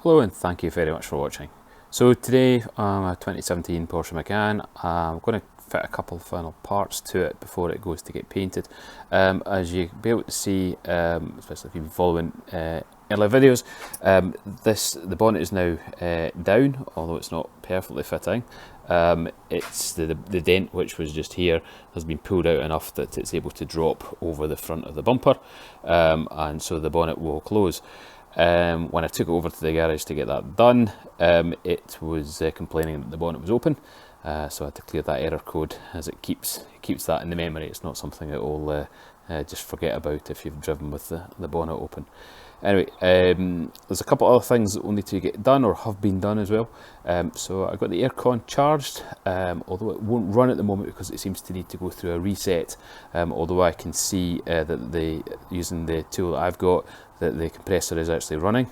Hello and thank you very much for watching. So today a 2017 Porsche Macan. I'm going to fit a couple of final parts to it before it goes to get painted. As you'll be able to see, especially if you've been following earlier videos, the bonnet is now down, although it's not perfectly fitting. It's the dent, which was just here, has been pulled out enough that it's able to drop over the front of the bumper, and so the bonnet will close. When I took it over to the garage to get that done, it was complaining that the bonnet was open, so I had to clear that error code, as it keeps that in the memory. It's not something that will just forget about if you've driven with the bonnet open. Anyway, there's a couple other things that will need to get done or have been done as well. So I got the Aircon charged, although it won't run at the moment because it seems to need to go through a reset. Although I can see that using the tool that I've got, that the compressor is actually running.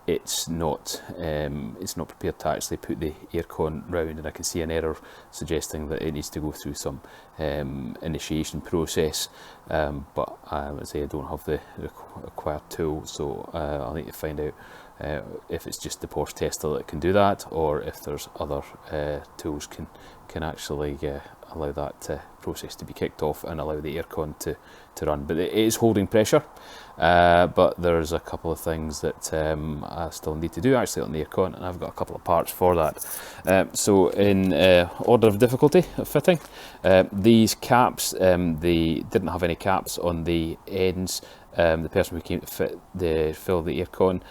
It's not prepared to actually put the aircon round, and I can see an error suggesting that it needs to go through some initiation process, but I would say I don't have the required tool, so I'll need to find out if it's just the Porsche tester that can do that, or if there's other tools can actually allow that process to be kicked off and allow the aircon to run. But it is holding pressure, but there's a couple of things that I still need to do actually on the aircon, and I've got a couple of parts for that. So in order of difficulty of fitting, these caps, they didn't have any caps on the ends. The person who came to fill the aircon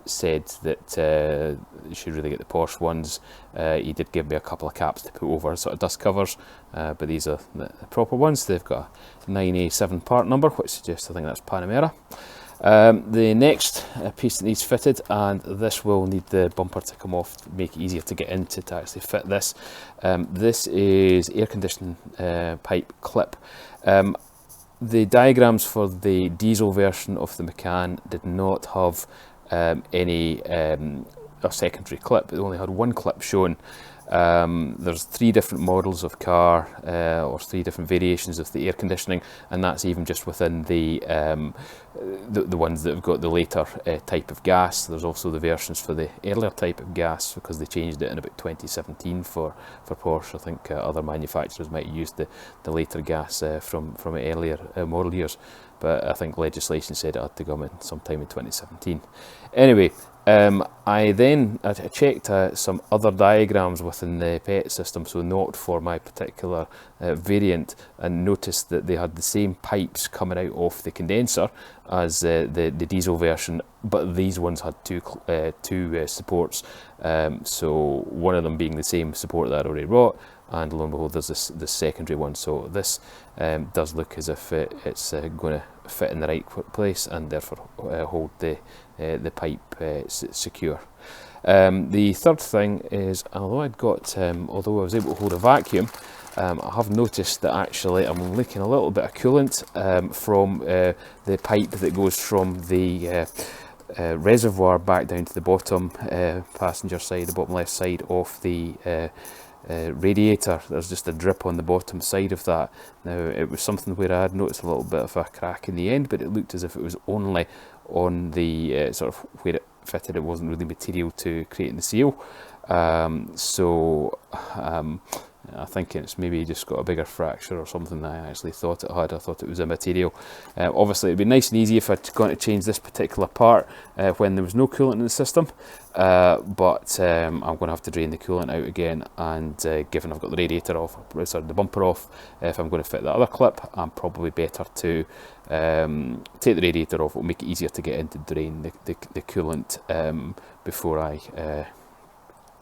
said that you should really get the Porsche ones. He did give me a couple of caps to put over sort of dust covers, but these are the proper ones. They've got a 9A7 part number, which suggests I think that's Panamera. The next piece that needs fitted, and this will need the bumper to come off to make it easier to get into to actually fit this. This is air conditioning pipe clip. The diagrams for the diesel version of the Macan did not have any a secondary clip. It only had one clip shown. There's 3 different models of car, or 3 different variations of the air conditioning, and that's even just within the ones that have got the later type of gas. There's also the versions for the earlier type of gas, because they changed it in about 2017 for Porsche. I think other manufacturers might use the later gas from earlier model years, but I think legislation said it had to come in sometime in 2017. Anyway, I checked some other diagrams within the PET system, so not for my particular variant, and noticed that they had the same pipes coming out of the condenser as the diesel version, but these ones had two supports, so one of them being the same support that I already wrought, and lo and behold there's this secondary one. So this does look as if it's going to fit in the right place, and therefore hold the pipe secure. The third thing is, although I was able to hold a vacuum, I have noticed that actually I'm leaking a little bit of coolant from the pipe that goes from the reservoir back down to the bottom passenger side, the bottom left side of the radiator. There's just a drip on the bottom side of that. Now, it was something where I had noticed a little bit of a crack in the end, but it looked as if it was only on the sort of where it fitted. It wasn't really material to creating the seal. I think it's maybe just got a bigger fracture or something than I actually thought it had. I thought it was a material. Obviously, it'd be nice and easy if I'd gone to change this particular part when there was no coolant in the system, but I'm going to have to drain the coolant out again, and given I've got the radiator off, the bumper off, if I'm going to fit that other clip, I'm probably better to take the radiator off. It'll make it easier to get in to drain the coolant before I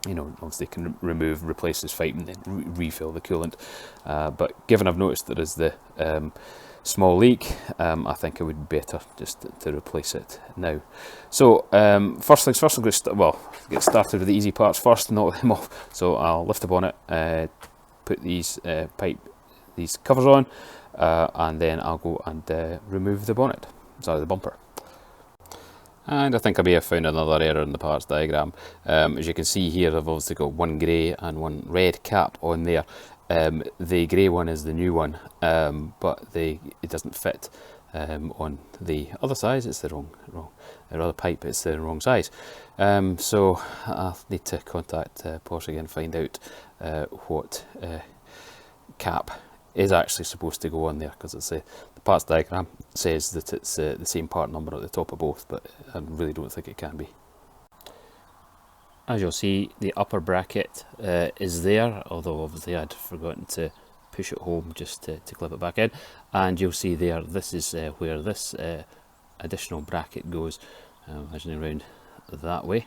obviously can replace this pipe and then refill the coolant. But given I've noticed there is the small leak, I think it would be better just to replace it now. So first things first, I'm going to get started with the easy parts first, knock them off. So I'll lift the bonnet, put these covers on, and then I'll go and remove the bonnet, sorry, the bumper. And I think I may have found another error in the parts diagram. As you can see here, I've obviously got one grey and one red cap on there. The grey one is the new one, but it doesn't fit On the other side, it's the wrong other pipe. It's the wrong size. So I'll need to contact Porsche again and find out what cap is actually supposed to go on there, because it's the parts diagram says that it's the same part number at the top of both, but I really don't think it can be. As you'll see, the upper bracket is there, although obviously I'd forgotten to push it home just to clip it back in. And you'll see there, this is where this additional bracket goes, imagining around that way.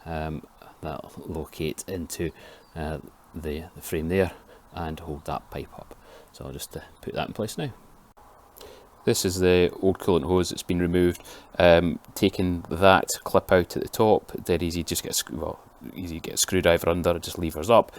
That'll locate into the frame there and hold that pipe up. So I'll just put that in place now. This is the old coolant hose that's been removed. Taking that clip out at the top, dead easy, just get easy to get a screwdriver under, it just levers up.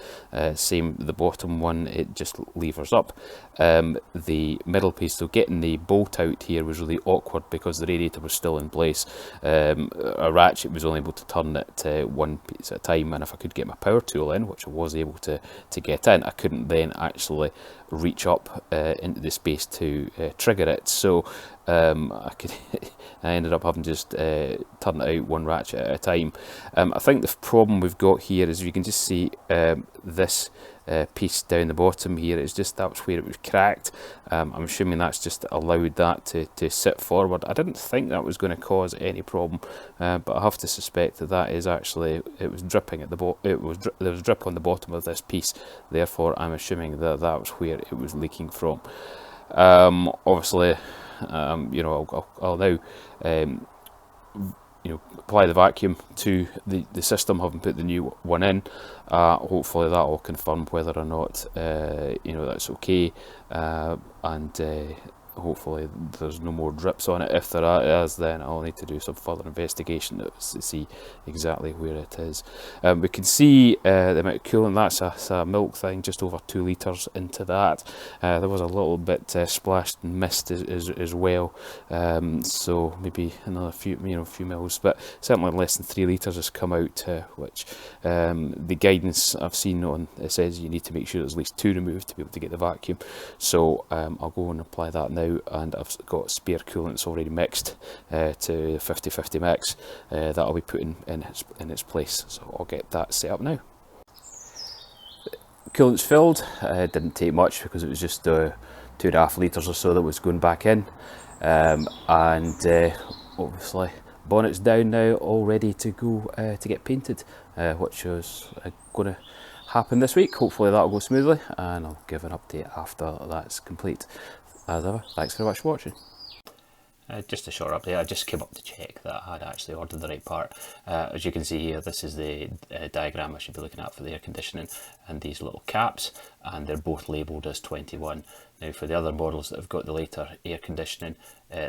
Same the bottom one, it just levers up. The middle piece, so getting the bolt out here was really awkward because the radiator was still in place. A ratchet was only able to turn it one piece at a time, and if I could get my power tool in, which I was able to get in, I couldn't then actually reach up into the space to trigger it. So I ended up having to just turn it out one ratchet at a time. I think the problem we've got here is you can just see this piece down the bottom here, it's just that was where it was cracked. I'm assuming that's just allowed that to sit forward. I didn't think that was going to cause any problem, but I have to suspect that that is actually, it was dripping at the bottom, there was drip on the bottom of this piece, therefore I'm assuming that that was where it was leaking from. Obviously, you know, I'll now you know, apply the vacuum to the system, having put the new one in. Hopefully that will confirm whether or not you know, that's okay, and hopefully there's no more drips on it. If there is, then I'll need to do some further investigation to see exactly where it is. We can see the amount of coolant, that's a milk thing, just over 2 litres into that. There was a little bit splashed and missed as well, so maybe another few mils, but certainly less than 3 litres has come out, which the guidance I've seen on it says you need to make sure there's at least 2 removed to be able to get the vacuum. So I'll go and apply that now, and I've got spare coolant that's already mixed to 50-50 mix that I'll be putting in its place, so I'll get that set up now. Coolant's filled. It didn't take much because it was just 2.5 litres or so that was going back in, and obviously bonnet's down now, all ready to go to get painted, which is going to happen this week. Hopefully that'll go smoothly, and I'll give an update after that's complete. As ever, thanks very much for watching. Just a short update. I just came up to check that I had actually ordered the right part. As you can see here, this is the diagram I should be looking at for the air conditioning, and these little caps, and they're both labelled as 21. Now for the other models that have got the later air conditioning,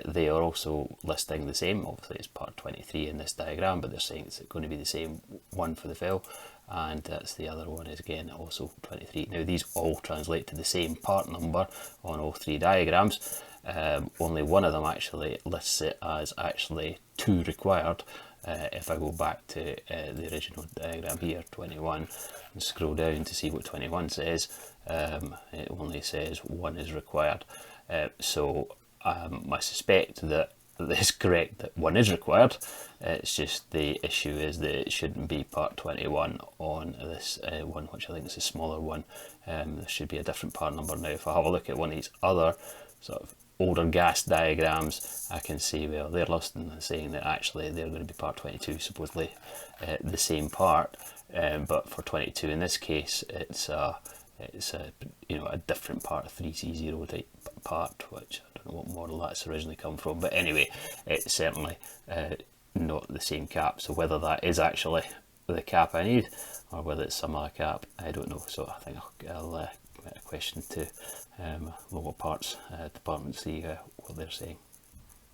they are also listing the same. Obviously it's part 23 in this diagram, but they're saying it's going to be the same one for the fill, and that's the other one is again also 23. Now these all translate to the same part number on all 3 diagrams. Only one of them actually lists it as actually 2 required. If I go back to the original diagram here, 21, and scroll down to see what 21 says, it only says 1 is required. So I suspect that it's correct that 1 is required. It's just the issue is that it shouldn't be part 21 on this one, which I think is a smaller one. There should be a different part number. Now if I have a look at one of these other sort of older gas diagrams, I can see, well, they're listing and saying that actually they're going to be part 22, supposedly the same part, but for 22 in this case it's a you know, a different part, 3C0 type part, which I don't know what model that's originally come from, but anyway, it's certainly not the same cap. So whether that is actually the cap I need or whether it's some other cap, I don't know. So I think I'll get a question to local parts department, see what they're saying.